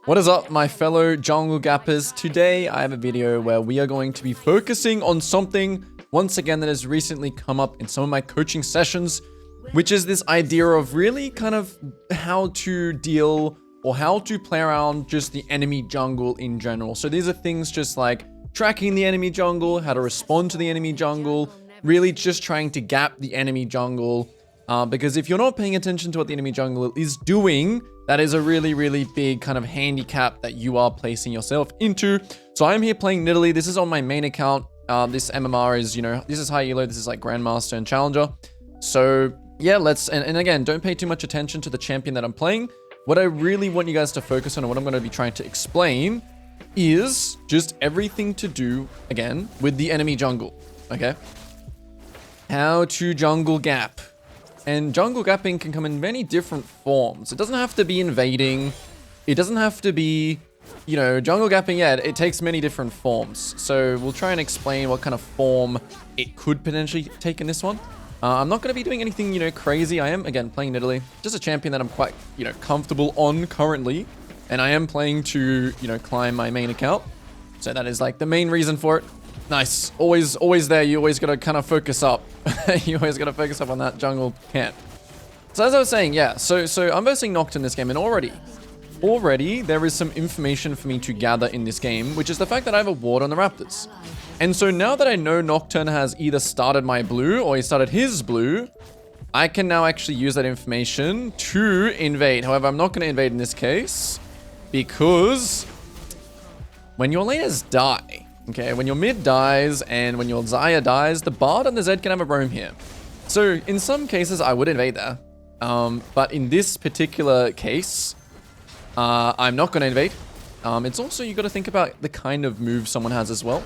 What is up, my fellow jungle gappers? Today I have a video where we are going to be focusing on something once again that has recently come up in some of my coaching sessions, which is this idea of really kind of how to deal or how to play around just the enemy jungle in general. So these are things just like tracking the enemy jungle, how to respond to the enemy jungle, really just trying to gap the enemy jungle. Because if you're not paying attention to what the enemy jungle is doing, that is a really, really big kind of handicap that you are placing yourself into. So I'm here playing Nidalee. This is on my main account. This MMR is, this is high elo. This is like Grandmaster and Challenger. So yeah, and again, don't pay too much attention to the champion that I'm playing. What I really want you guys to focus on and what I'm going to be trying to explain is just everything to do, again, with the enemy jungle, okay? How to jungle gap. And jungle gapping can come in many different forms. It doesn't have to be invading. It doesn't have to be, jungle gapping, yeah, it takes many different forms. So we'll try and explain what kind of form it could potentially take in this one. I'm not going to be doing anything, crazy. I am, again, playing Nidalee. Just a champion that I'm quite, comfortable on currently. And I am playing to, climb my main account. So that is like the main reason for it. Nice. Always there. You always got to kind of focus up. You always got to focus up on that jungle camp. So as I was saying, yeah. So I'm versing Nocturne this game, and already there is some information for me to gather in this game, which is the fact that I have a ward on the Raptors. And so now that I know Nocturne has either started my blue or he started his blue, I can now actually use that information to invade. However, I'm not going to invade in this case because when your laners die, okay, when your mid dies and when your Xayah dies, the Bard and the Zed can have a roam here. So in some cases, I would invade there. But in this particular case, I'm not going to invade. It's also, you got to think about the kind of move someone has as well.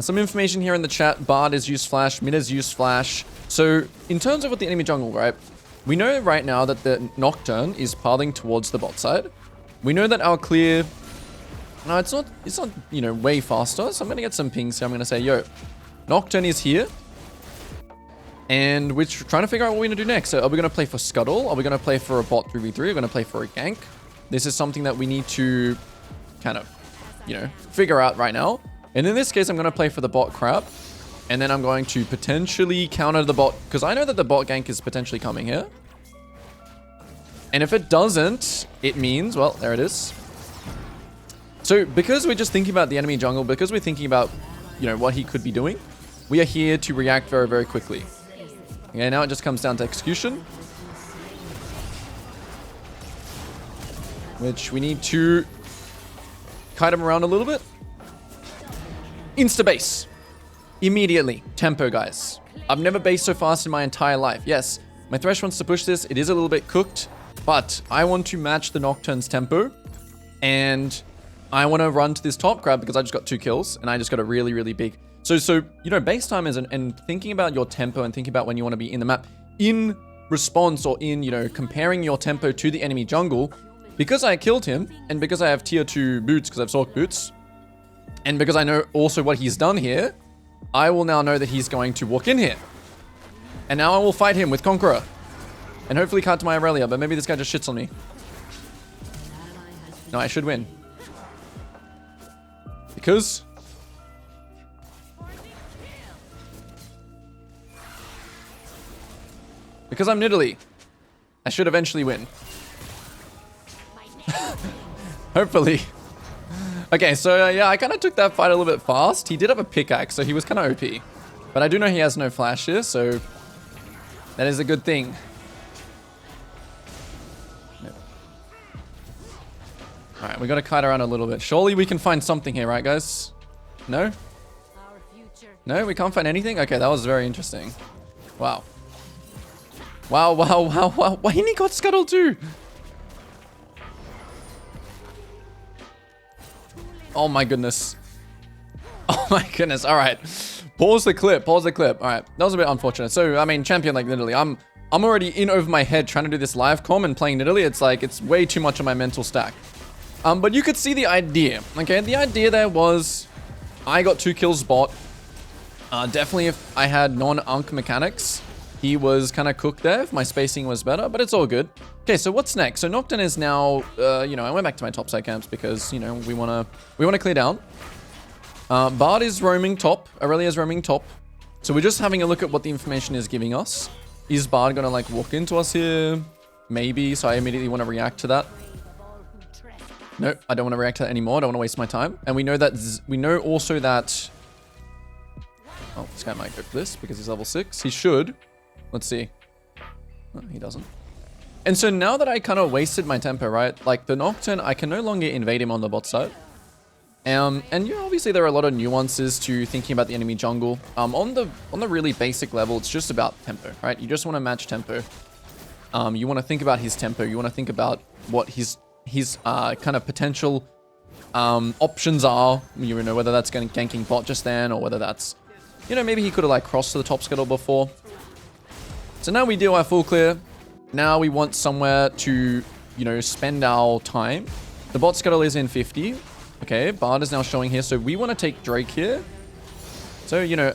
Some information here in the chat. Bard has used flash, mid has used flash. So in terms of what the enemy jungle, right? We know right now that the Nocturne is pathing towards the bot side. We know that our clear... No, it's not, way faster. So I'm going to get some pings here. I'm going to say, yo, Nocturne is here. And we're trying to figure out what we're going to do next. So are we going to play for Scuttle? Are we going to play for a bot 3v3? Are we going to play for a gank? This is something that we need to kind of, figure out right now. And in this case, I'm going to play for the bot crab. And then I'm going to potentially counter the bot. Because I know that the bot gank is potentially coming here. And if it doesn't, it means, well, there it is. So because we're just thinking about the enemy jungle, because we're thinking about, what he could be doing, we are here to react very, very quickly. Okay, now it just comes down to execution. Which we need to kite him around a little bit. Insta-base. Immediately. Tempo, guys. I've never based so fast in my entire life. Yes, my Thresh wants to push this. It is a little bit cooked, but I want to match the Nocturne's tempo. And I want to run to this top crab because I just got 2 kills and I just got a really, really big... So base time is and thinking about your tempo and thinking about when you want to be in the map in response or in, comparing your tempo to the enemy jungle, because I killed him and because I have tier 2 boots because I've Sork boots and because I know also what he's done here, I will now know that he's going to walk in here. And now I will fight him with Conqueror and hopefully cut to my Aurelia, but maybe this guy just shits on me. No, I should win. Because I'm Nidalee. I should eventually win. Hopefully. Okay, so yeah, I kind of took that fight a little bit fast. He did have a pickaxe, so he was kind of OP. But I do know he has no flash here, so that is a good thing. Yep. Alright, we got to kite around a little bit. Surely we can find something here, right, guys? No? No, we can't find anything? Okay, that was very interesting. Wow. Wow. Why didn't he got Scuttle too? Oh my goodness. Oh my goodness. All right. Pause the clip. All right. That was a bit unfortunate. So, I mean, champion like Nidalee. I'm already in over my head trying to do this live comm and playing Nidalee. It's like, it's way too much on my mental stack. But you could see the idea. Okay, the idea there was I got 2 kills bot. Definitely if I had non-unk mechanics, he was kind of cooked there if my spacing was better, but it's all good. Okay, so what's next? So Nocturne is now, you know, I went back to my topside camps because, you know, we want to clear down. Bard is roaming top. Aurelia's roaming top. So we're just having a look at what the information is giving us. Is Bard going to like walk into us here? Maybe. So I immediately want to react to that. No, I don't want to react to that anymore. I don't want to waste my time. And we know that, we know also that, oh, this guy might go for this because he's level 6. He should. Let's see. No, he doesn't. And so now that I kind of wasted my tempo, right? Like the Nocturne, I can no longer invade him on the bot side. And you know, obviously there are a lot of nuances to thinking about the enemy jungle. On the really basic level, it's just about tempo, right? You just want to match tempo. You want to think about his tempo. You want to think about what his kind of potential options are. You know, whether that's going ganking bot just then, or whether that's, you know, maybe he could have like crossed to the top scuttle before. So now we do our full clear. Now we want somewhere to, you know, spend our time. The bot scuttle is in 50. Okay, Bard is now showing here. So we want to take Drake here. So, you know,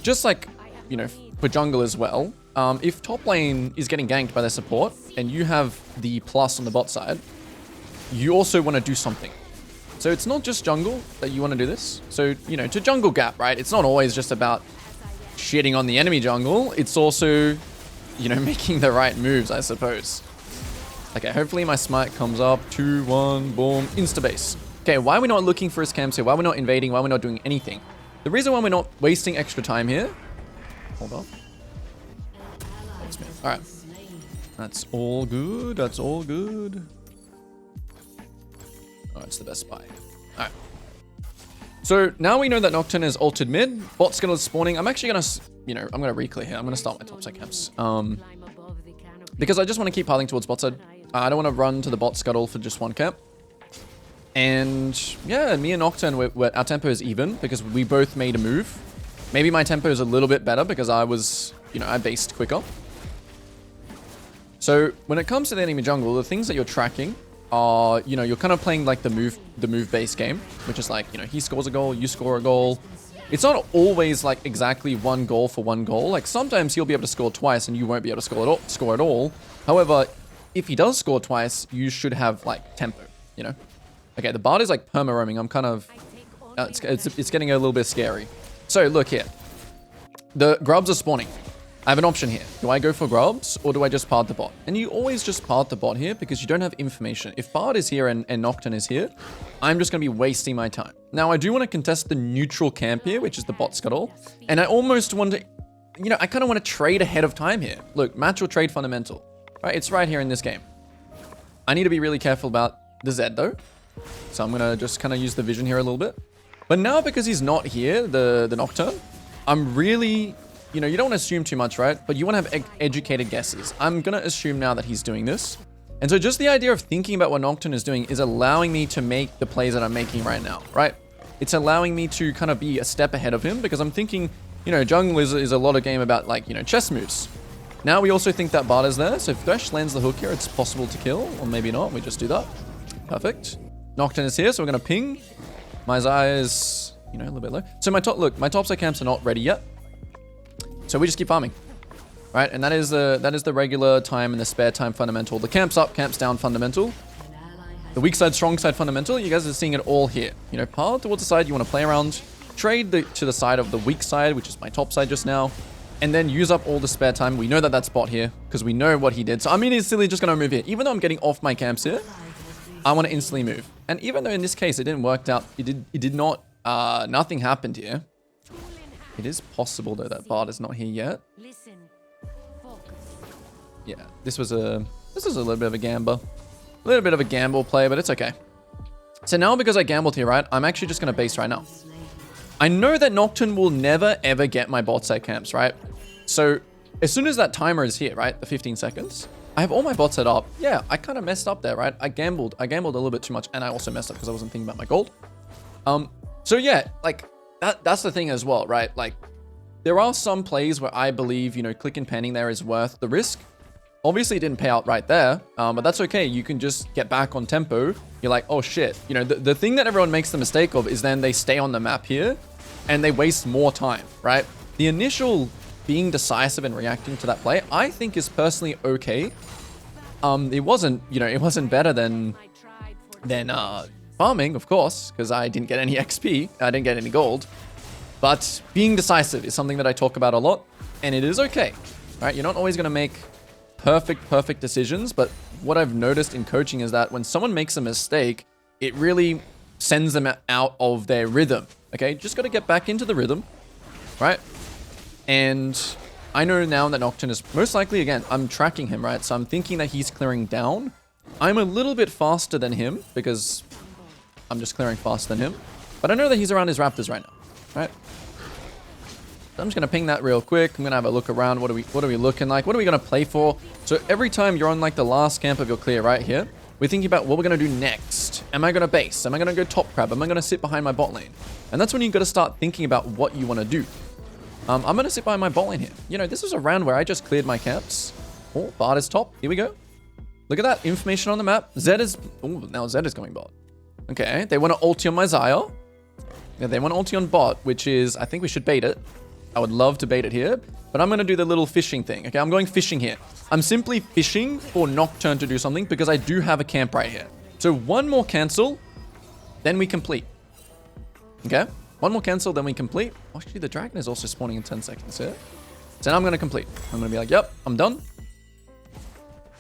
just like, you know, for jungle as well. If top lane is getting ganked by their support and you have the plus on the bot side, you also want to do something. So it's not just jungle that you want to do this. So, you know, to jungle gap, right? It's not always just about shitting on the enemy jungle. It's also, you know, making the right moves, I suppose. Okay, hopefully my smite comes up. 2, 1, boom, insta-base. Okay, why are we not looking for his camps here? Why are we not invading? Why are we not doing anything? The reason why we're not wasting extra time here... Hold on. All right. That's all good. That's all good. Oh, it's the best buy. All right. So now we know that Nocturne is ulted mid. Bot scuttle is spawning. I'm actually going to, you know, I'm going to re-clear here. I'm going to start my topside camps. Because I just want to keep piling towards bot side. I don't want to run to the bot scuttle for just one camp. And yeah, me and Nocturne, our tempo is even because we both made a move. Maybe my tempo is a little bit better because I was, you know, I based quicker. So when it comes to the enemy jungle, the things that you're tracking are, you know, you're kind of playing like the move based game, which is like, you know, he scores a goal, you score a goal. It's not always like exactly one goal for one goal. Like sometimes he'll be able to score twice and you won't be able to score at all. However, if he does score twice, you should have like tempo, you know? Okay, the Bard is like perma roaming. I'm kind of, it's getting a little bit scary. So look here, the grubs are spawning. I have an option here. Do I go for grubs or do I just part the bot? And you always just part the bot here because you don't have information. If Bard is here and Nocturne is here, I'm just going to be wasting my time. Now, I do want to contest the neutral camp here, which is the bot scuttle. And I almost want to, you know, I kind of want to trade ahead of time here. Look, match or trade fundamental, right? It's right here in this game. I need to be really careful about the Zed though. So I'm going to just kind of use the vision here a little bit. But now because he's not here, the Nocturne, I'm really... You know, you don't want to assume too much, right? But you want to have educated guesses. I'm going to assume now that he's doing this. And so just the idea of thinking about what Nocturne is doing is allowing me to make the plays that I'm making right now, right? It's allowing me to kind of be a step ahead of him because I'm thinking, you know, jungle is a lot of game about like, you know, chess moves. Now we also think that Bard is there. So if Thresh lands the hook here, it's possible to kill, or maybe not. We just do that. Perfect. Nocturne is here, so we're going to ping. My Zaya is, you know, a little bit low. So my topside camps are not ready yet. So we just keep farming, right? And that is the regular time and the spare time fundamental. The camps up, camps down fundamental. The weak side, strong side fundamental. You guys are seeing it all here. You know, pile towards the side you want to play around. Trade to the side of the weak side, which is my top side just now. And then use up all the spare time. We know that that's bot here because we know what he did. So I mean, he's silly just going to move here. Even though I'm getting off my camps here, I want to instantly move. And even though in this case it didn't work out, it did not, nothing happened here. It is possible though that Bard is not here yet. Yeah, this was a little bit of a gamble. A little bit of a gamble play, but it's okay. So now because I gambled here, right, I'm actually just going to base right now. I know that Nocturne will never ever get my bot side camps, right? So as soon as that timer is here, right, the 15 seconds, I have all my bots set up. Yeah, I kind of messed up there, right? I gambled a little bit too much, and I also messed up because I wasn't thinking about my gold. So yeah, like that's the thing as well, right? Like there are some plays where I believe, you know, click and panning there is worth the risk. Obviously it didn't pay out right there, but that's okay. You can just get back on tempo. You're like, oh shit. You know, the thing that everyone makes the mistake of is then they stay on the map here and they waste more time, right? The initial being decisive and reacting to that play, I think is personally okay. It wasn't, you know, it wasn't better than farming, of course, because I didn't get any XP. I didn't get any gold. But being decisive is something that I talk about a lot, and it is okay, right? You're not always going to make perfect decisions, but what I've noticed in coaching is that when someone makes a mistake, it really sends them out of their rhythm, okay? Just got to get back into the rhythm, right? And I know now that Nocturne is most likely, again, I'm tracking him, right? So I'm thinking that he's clearing down. I'm a little bit faster than him because I'm just clearing faster than him. But I know that he's around his raptors right now, right? So I'm just going to ping that real quick. I'm going to have a look around. What are we looking like? What are we going to play for? So every time you're on like the last camp of your clear right here, we're thinking about what we're going to do next. Am I going to base? Am I going to go top crab? Am I going to sit behind my bot lane? And that's when you've got to start thinking about what you want to do. I'm going to sit behind my bot lane here. You know, this was a round where I just cleared my camps. Oh, Bard is top. Here we go. Look at that. Information on the map. Zed is... Oh, now Zed is going bot. Okay, they want to ulti on my Xayah. Yeah, they want to ulti on bot, which is... I think we should bait it. I would love to bait it here, but I'm going to do the little fishing thing. Okay, I'm going fishing here. I'm simply fishing for Nocturne to do something because I do have a camp right here. So one more cancel, then we complete. Okay, one more cancel, then we complete. Actually, the dragon is also spawning in 10 seconds here. So now I'm going to complete. I'm going to be like, yep, I'm done.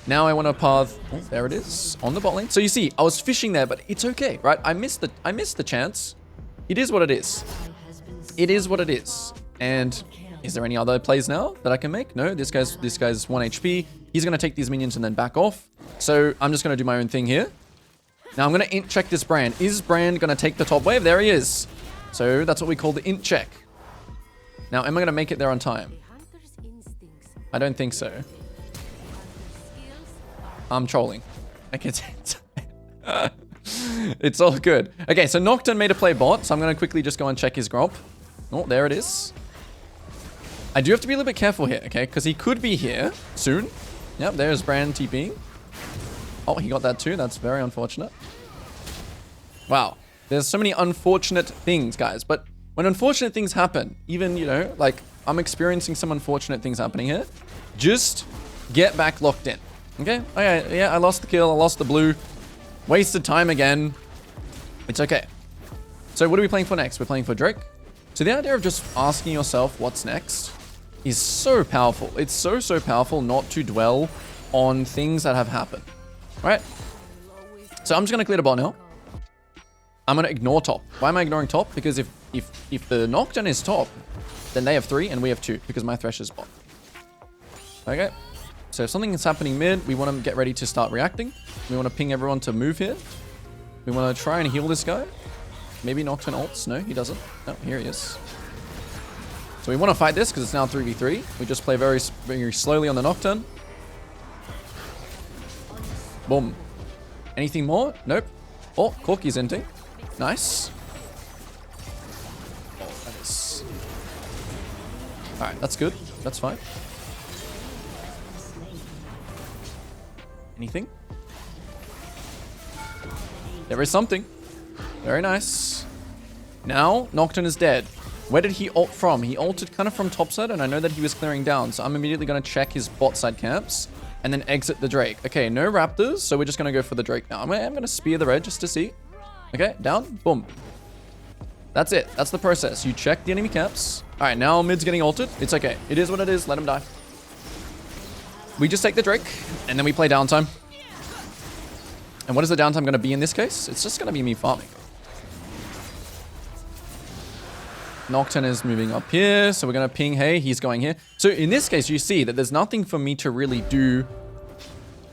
Now I want to path. Oh, there it is on the bot lane. So you see, I was fishing there, but it's okay, right? I missed the chance. It is what it is. It is what it is. And is there any other plays now that I can make? No, this guy's 1 HP. He's going to take these minions and then back off. So I'm just going to do my own thing here. Now I'm going to int check this Brand. Is Brand going to take the top wave? There he is. So that's what we call the int check. Now, am I going to make it there on time? I don't think so. I'm trolling. Okay, it's all good. Okay, so Nocturne made a play bot, so I'm going to quickly just go and check his gromp. Oh, there it is. I do have to be a little bit careful here, okay? Because he could be here soon. Yep, there's Brand TPing. Oh, he got that too. That's very unfortunate. Wow. There's so many unfortunate things, guys. But when unfortunate things happen, even, you know, like I'm experiencing some unfortunate things happening here, just get back locked in. Okay? Okay, yeah, I lost the kill. I lost the blue. Wasted time again. It's okay. So what are we playing for next? We're playing for Drake. So the idea of just asking yourself what's next is so powerful. It's so powerful not to dwell on things that have happened. All right? So I'm just going to clear the bot now. I'm going to ignore top. Why am I ignoring top? Because if the Nocturne is top, then they have 3 and we have 2 because my Thresh is bot. Okay? So if something is happening mid, we want to get ready to start reacting. We want to ping everyone to move here. We want to try and heal this guy. Maybe Nocturne ults. No, he doesn't. No, here he is. So we want to fight this because it's now 3v3. We just play very slowly on the Nocturne. Boom. Anything more? Nope. Oh, Corki's inting. Nice. Oh, that is... Alright, that's good. That's fine. Anything? There is something. Very nice. Now, Nocturne is dead. Where did he ult from? He ulted kind of from topside, and I know that he was clearing down, so I'm immediately going to check his bot side camps and then exit the Drake. Okay, no Raptors, so we're just going to go for the Drake now. I'm going to spear the red just to see. Okay, down. Boom. That's it. That's the process. You check the enemy camps. All right, now mid's getting ulted. It's okay. It is what it is. Let him die. We just take the Drake, and then we play downtime. And what is the downtime going to be in this case? It's just going to be me farming. Nocturne is moving up here, so we're going to ping, hey, he's going here. So in this case, you see that there's nothing for me to really do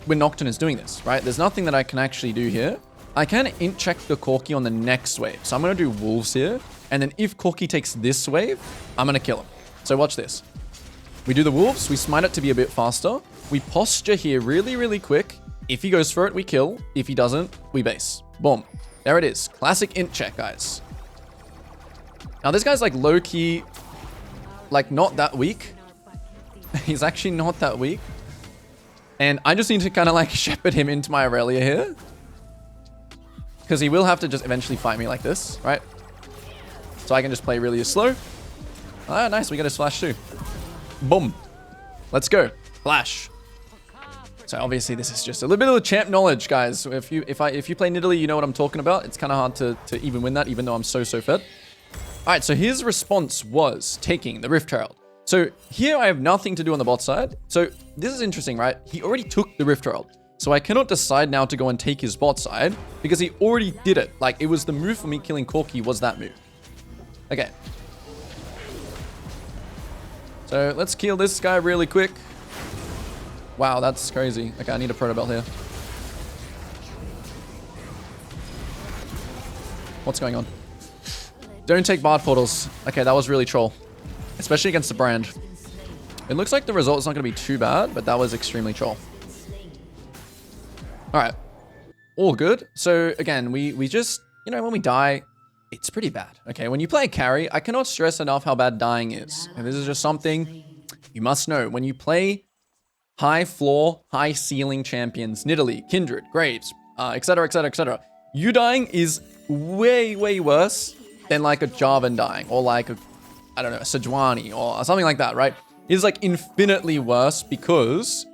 when Nocturne is doing this, right? There's nothing that I can actually do here. I can int check the Corki on the next wave. So I'm going to do Wolves here, and then if Corki takes this wave, I'm going to kill him. So watch this. We do the Wolves, we smite it to be a bit faster. We posture here really quick. If he goes for it, we kill. If he doesn't, we base. Boom. There it is. Classic int check, guys. Now, this guy's like low-key, like not that weak. He's actually not that weak. And I just need to kind of like shepherd him into my Aurelia here. Because he will have to just eventually fight me like this, right? So I can just play really slow. Ah, nice. We got his flash too. Boom. Let's go. Flash. So obviously this is just a little bit of champ knowledge, guys. If you play Nidalee, you know what I'm talking about. It's kind of hard to even win that, even though I'm so fed. All right, so his response was taking the Rift Herald. So here I have nothing to do on the bot side. So this is interesting, right? He already took the Rift Herald. So I cannot decide now to go and take his bot side because he already did it. Like, it was the move for me killing Corki was that move. Okay. So let's kill this guy really quick. Wow, that's crazy. Okay, I need a proto belt here. What's going on? Don't take bard portals. Okay, that was really troll. Especially against the brand. It looks like the result is not going to be too bad, but that was extremely troll. Alright. All good. So, again, we just, you know, when we die, it's pretty bad. Okay, when you play a carry, I cannot stress enough how bad dying is. And this is just something you must know. When you play high floor, high ceiling champions, Nidalee, Kindred, Graves, etc., etc., etc., you dying is way, way worse than like a Jarvan dying or like a, I don't know, a Sejuani or something like that, right? It's like infinitely worse because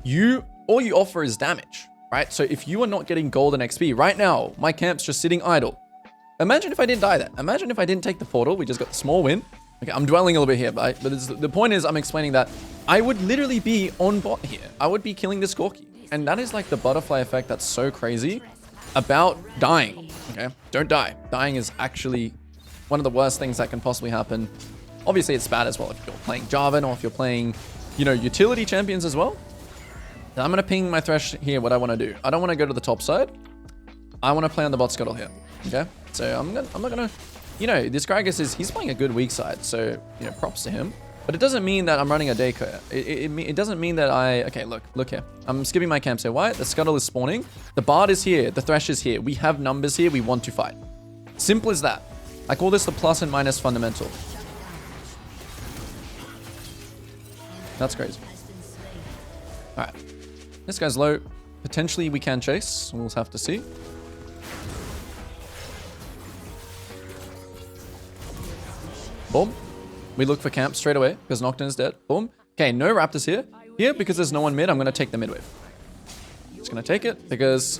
all you offer is damage, right? So if you are not getting golden XP right now, my camp's just sitting idle. Imagine if I didn't die there. Imagine if I didn't take the portal. We just got the small win. Okay, I'm dwelling a little bit here, but the point is I'm explaining that I would literally be on bot here. I would be killing this Gorky. And that is like the butterfly effect that's so crazy about dying, okay? Don't die. Dying is actually one of the worst things that can possibly happen. Obviously, it's bad as well if you're playing Jarvan or if you're playing, you know, utility champions as well. Now, I'm going to ping my Thresh here what I want to do. I don't want to go to the top side. I want to play on the bot scuttle here, okay? So I'm not going to, you know, this Gragas he's playing a good weak side, so, you know, props to him. But it doesn't mean that I'm running a Dayco. It doesn't mean that okay, look here. I'm skipping my camps here. Why? The scuttle is spawning. The bard is here. The Thresh is here. We have numbers here. We want to fight. Simple as that. I call this the plus and minus fundamental. That's crazy. All right. This guy's low. Potentially we can chase. We'll have to see. Boom. We look for camp straight away because Nocturne is dead. Boom. Okay, no Raptors here. Here, because there's no one mid, I'm going to take the mid wave. Just going to take it because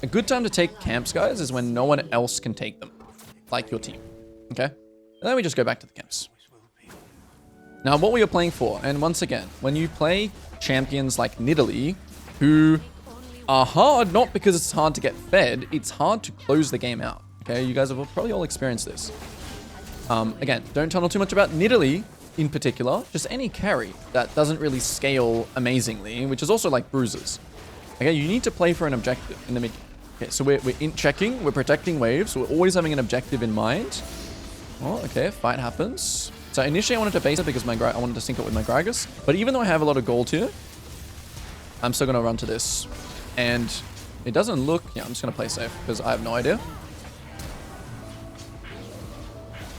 a good time to take camps, guys, is when no one else can take them. Like your team. Okay? And then we just go back to the camps. Now, what we are playing for, and once again, when you play champions like Nidalee, who are hard, not because it's hard to get fed, it's hard to close the game out. Okay? You guys have probably all experienced this. Again, don't tunnel too much about Nidalee in particular. Just any carry that doesn't really scale amazingly, which is also like bruises. Okay, you need to play for an objective in the mid. Okay, so we're in checking, we're protecting waves, so we're always having an objective in mind. Oh, okay, fight happens. So initially I wanted to base it because I wanted to sync it with my Gragas. But even though I have a lot of gold here, I'm still going to run to this. And it doesn't look... Yeah, I'm just going to play safe because I have no idea.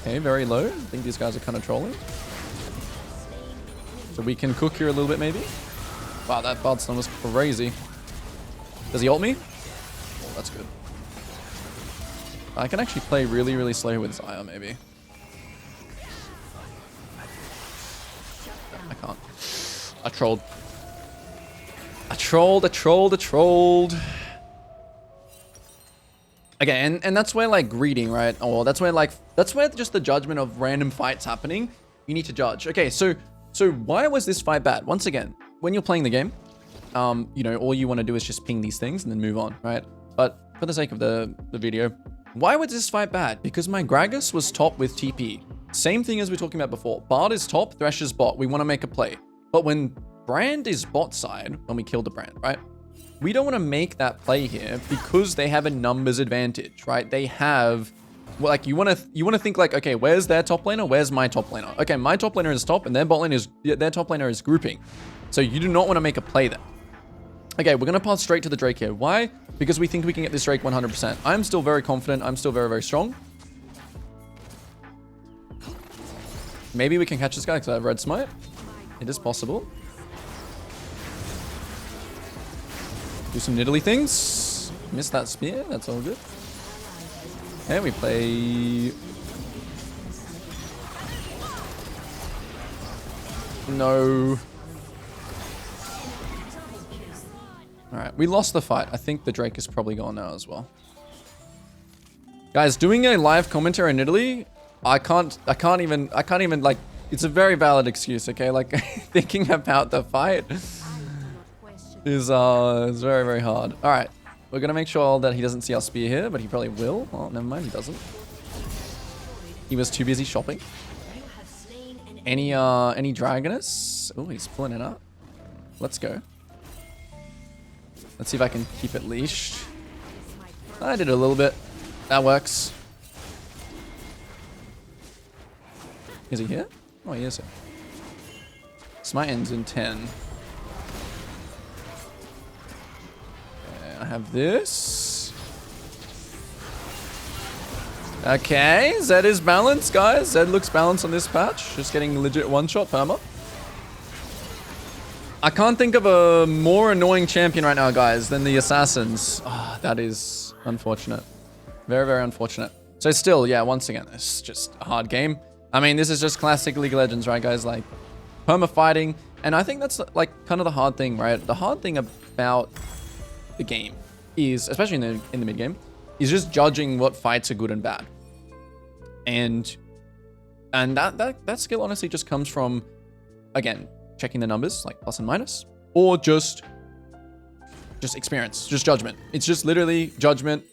Okay, very low. I think these guys are kind of trolling. So we can cook here a little bit, maybe. Wow, that bard stun was crazy. Does he ult me? Oh, that's good. I can actually play really, really slow with Xayah, maybe. I can't. I trolled. I trolled. Okay, and that's where like greeting, right? Or that's where just the judgment of random fights happening, you need to judge. Okay, so why was this fight bad? Once again, when you're playing the game, you know, all you want to do is just ping these things and then move on, right? But for the sake of the video, why was this fight bad? Because my Gragas was top with TP. Same thing as we were talking about before. Bard is top, Thresh is bot. We want to make a play. But when Brand is bot side, when we kill the Brand, right? We don't want to make that play here because they have a numbers advantage, right? They have, well, like, you want to think like, okay, where's their top laner? Where's my top laner? Okay, my top laner is top and their bot lane is, their top laner is grouping. So you do not want to make a play there. Okay, we're going to pass straight to the Drake here. Why? Because we think we can get this Drake 100%. I'm still very confident. I'm still very, very strong. Maybe we can catch this guy because I have red smite. It is possible. Do some Nidalee things. Missed that spear. That's all good. And we play... No. Alright, we lost the fight. I think the Drake is probably gone now as well. Guys, doing a live commentary in Italy, I can't even like, it's a very valid excuse, okay? Like, thinking about the fight is very, very hard. Alright, we're gonna make sure that he doesn't see our spear here, but he probably will. Oh, never mind, he doesn't. He was too busy shopping. Any Dragoness? Oh, he's pulling it out. Let's go. Let's see if I can keep it leashed. I did a little bit. That works. Is he here? Oh, he is here. Smite ends in 10. Okay, I have this. Okay, Zed is balanced, guys. Zed looks balanced on this patch. Just getting legit one-shot perma. I can't think of a more annoying champion right now, guys, than the Assassins. Ah, that is unfortunate. Very, very unfortunate. So still, yeah, once again, it's just a hard game. I mean, this is just classic League of Legends, right, guys? Like, perma fighting. And I think that's, like, kind of the hard thing, right? The hard thing about the game is, especially in the mid-game, is just judging what fights are good and bad. And that skill honestly just comes from, again, checking the numbers, like plus and minus, or just experience, just judgment. It's just literally judgment,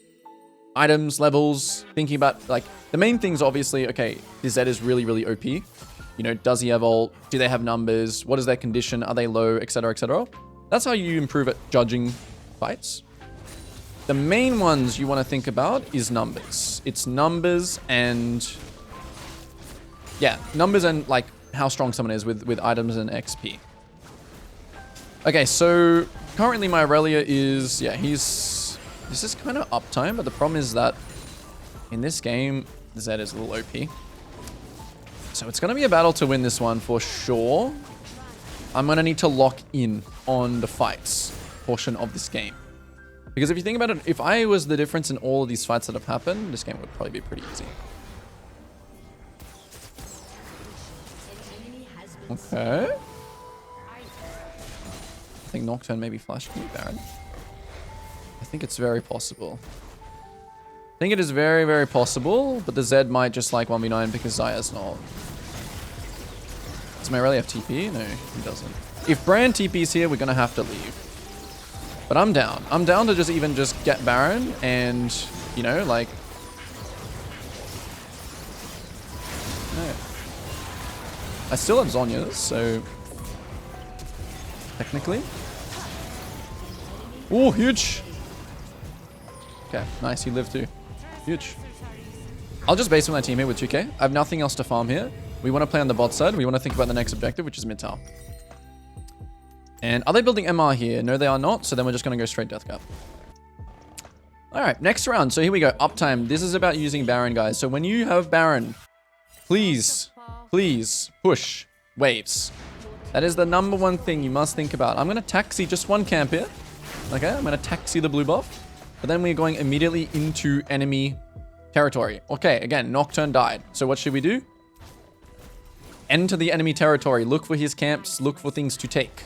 items, levels, thinking about, like, the main things, obviously, okay, this Zed is really, really OP. You know, does he have ult? Do they have numbers? What is their condition? Are they low? Etc, etc. That's how you improve at judging fights. The main ones you want to think about is numbers. It's numbers and, yeah, numbers and, like, how strong someone is with items and XP. Okay, so currently my Aurelia is, yeah, this is kind of uptime, but the problem is that in this game, Zed is a little OP. So it's going to be a battle to win this one for sure. I'm going to need to lock in on the fights portion of this game. Because if you think about it, if I was the difference in all of these fights that have happened, this game would probably be pretty easy. Okay. I think Nocturne maybe flashed me, Baron. I think it's very possible. I think it is very, very possible, but the Zed might just like 1v9 because Zaya's not. Does my Aurelia have TP? No, he doesn't. If Brand TP's here, we're gonna have to leave. But I'm down. I'm down to just get Baron and, you know, like... No. I still have Zhonya's, so... Technically. Oh, huge! Okay, nice, he lived too. Huge. I'll just base my team here with 2k. I have nothing else to farm here. We want to play on the bot side. We want to think about the next objective, which is mid tower. And are they building MR here? No, they are not. So then we're just going to go straight death cap. All right, next round. So here we go. Uptime. This is about using Baron, guys. So when you have Baron, please push waves. That is the #1 thing you must think about. I'm going to taxi just one camp here. Okay, I'm going to taxi the blue buff. But then we're going immediately into enemy territory. Okay, again, Nocturne died. So what should we do? Enter the enemy territory. Look for his camps. Look for things to take.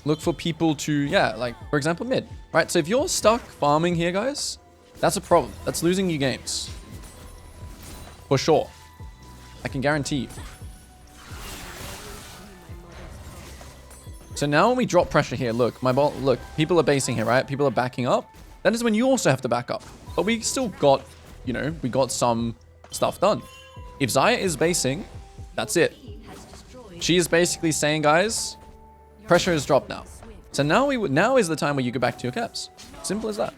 Look for people to, yeah, like, for example, mid. Right, so if you're stuck farming here, guys, that's a problem. That's losing you games. For sure. I can guarantee you. So now when we drop pressure here, look, look, people are basing here, right? People are backing up. That is when you also have to back up. But we still got, you know, we got some stuff done. If Xayah is basing, that's it. She is basically saying, guys, pressure has dropped now. So now is the time where you go back to your caps. Simple as that.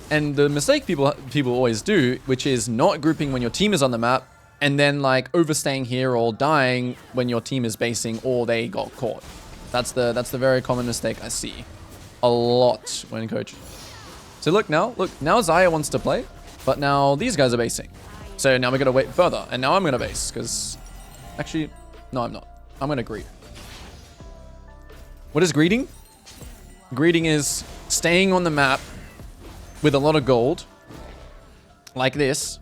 And the mistake people always do, which is not grouping when your team is on the map, and then like overstaying here or dying when your team is basing or they got caught. That's the very common mistake I see a lot when coaching. So look now Xayah wants to play, but now these guys are basing. So now we're gonna wait further, and now I'm gonna base because actually, no, I'm not. I'm gonna greet. What is greeting? Greeting is staying on the map with a lot of gold, like this,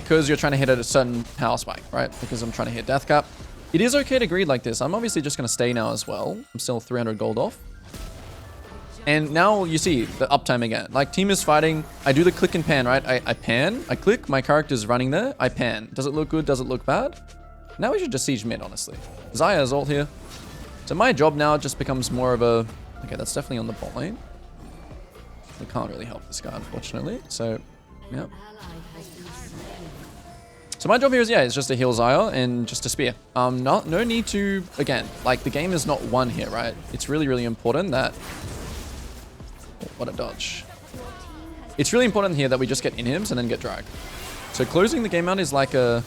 because you're trying to hit at a certain power spike, right? Because I'm trying to hit death cap. It is okay to greed like this. I'm obviously just going to stay now as well. I'm still 300 gold off. And now you see the uptime again. Like, team is fighting. I do the click and pan, right? I pan, I click, my character's running there, I pan. Does it look good? Does it look bad? Now we should just siege mid, honestly. Xayah's ult here. So my job now just becomes more of a... Okay, that's definitely on the bot lane. We can't really help this guy, unfortunately. So, yeah. So my job here is, yeah, it's just to heal Xayah and just to spear. No need to, again, like, the game is not won here, right? It's really, really important that... Oh, what a dodge. It's really important here that we just get inhibs and then get dragged. So closing the game out is like a...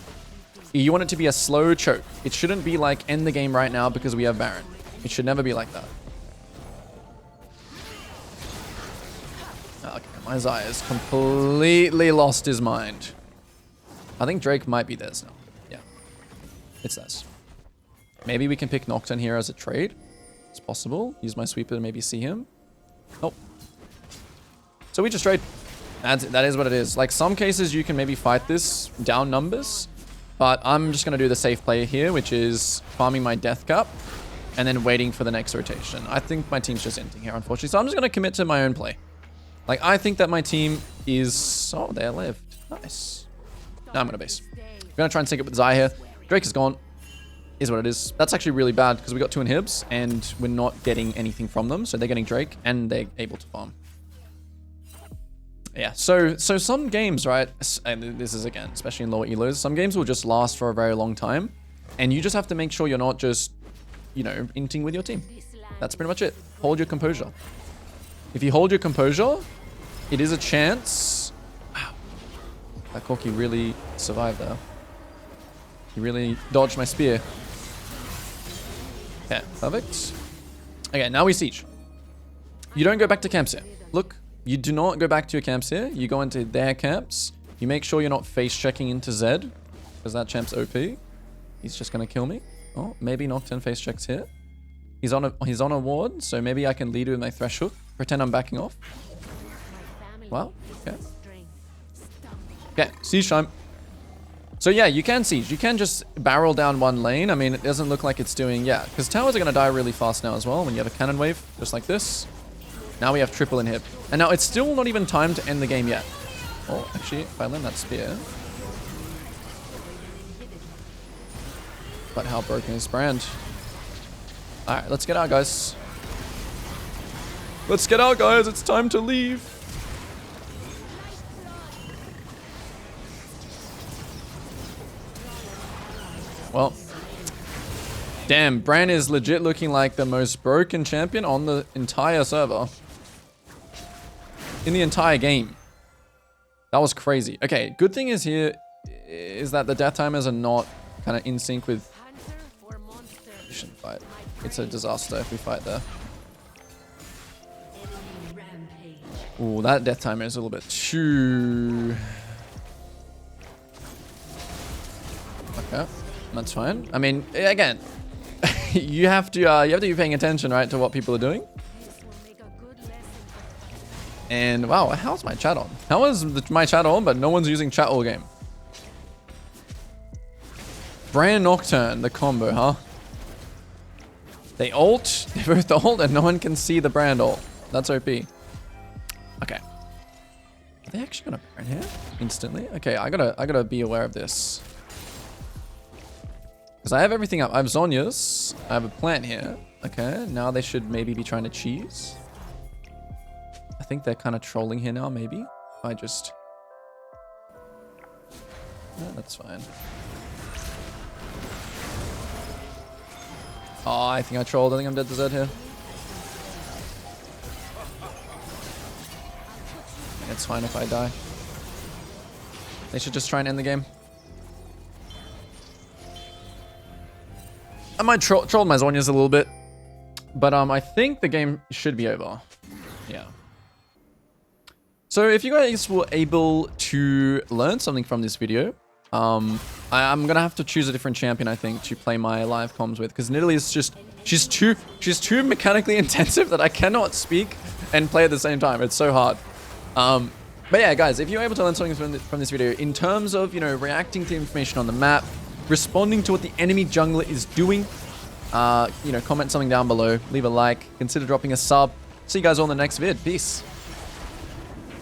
You want it to be a slow choke. It shouldn't be like, end the game right now because we have Baron. It should never be like that. Okay, my Xayah has completely lost his mind. I think Drake might be theirs now. Yeah, it's theirs. Maybe we can pick Nocturne here as a trade. It's possible. Use my sweeper to maybe see him. Nope. So we just trade. That is what it is. Like, some cases you can maybe fight this down numbers, but I'm just going to do the safe play here, which is farming my death cap and then waiting for the next rotation. I think my team's just ending here, unfortunately. So I'm just going to commit to my own play. Like, I think that my team is... Oh, they lived. Nice. Now I'm going to base. I'm going to try and sync it with Xayah here. Drake is gone. Is what it is. That's actually really bad because we got 2 inhibs and we're not getting anything from them. So they're getting Drake and they're able to farm. Yeah, so some games, right, and this is, again, especially in lower elos, some games will just last for a very long time. And you just have to make sure you're not just, you know, inting with your team. That's pretty much it. Hold your composure. If you hold your composure, it is a chance... Wow. That Corki really survived there. He really dodged my spear. Yeah, perfect. Okay, now we siege. You don't go back to camps here. Look, you do not go back to your camps here. You go into their camps. You make sure you're not face checking into Zed, because that champ's OP. He's just gonna kill me. Oh, maybe Nocturne face checks here. He's on a ward, so maybe I can lead with my thresh hook. Pretend I'm backing off. Wow. Okay. Okay, siege time. So yeah, you can siege. You can just barrel down one lane. I mean, it doesn't look like it's doing... Yeah, because towers are going to die really fast now as well when you have a cannon wave, just like this. Now we have triple inhib. And now it's still not even time to end the game yet. Oh, actually, if I land that spear... But how broken is Brand? Alright, let's get out, guys. Let's get out, guys. It's time to leave. Well, damn, Bran is legit looking like the most broken champion on the entire server. In the entire game. That was crazy. Okay, good thing is here is that the death timers are not kind of in sync with... We shouldn't fight. It's a disaster if we fight there. Ooh, that death timer is a little bit too... Okay. That's fine. I mean, again, you have to be paying attention, right, to what people are doing. And wow, how's my chat on? How is my chat on, but no one's using chat all game? Brand Nocturne, the combo, huh? They ult, they both ult, and no one can see the Brand ult. That's OP. Okay. Are they actually gonna Baron here instantly? Okay, I gotta be aware of this. Because I have everything up. I have Zhonya's. I have a plant here. Okay, now they should maybe be trying to cheese. I think they're kind of trolling here now, maybe. I just... Yeah, that's fine. Oh, I think I trolled. I think I'm dead to Zed here. It's fine if I die. They should just try and end the game. I might troll my Zhonya's a little bit. But I think the game should be over. Yeah. So if you guys were able to learn something from this video, I'm going to have to choose a different champion, I think, to play my live comms with. Because Nidalee is just... She's too mechanically intensive that I cannot speak and play at the same time. It's so hard. But yeah, guys, if you're able to learn something from this video in terms of, you know, reacting to information on the map, responding to what the enemy jungler is doing, you know, comment something down below, leave a like, consider dropping a sub. See you guys all in the next vid. Peace.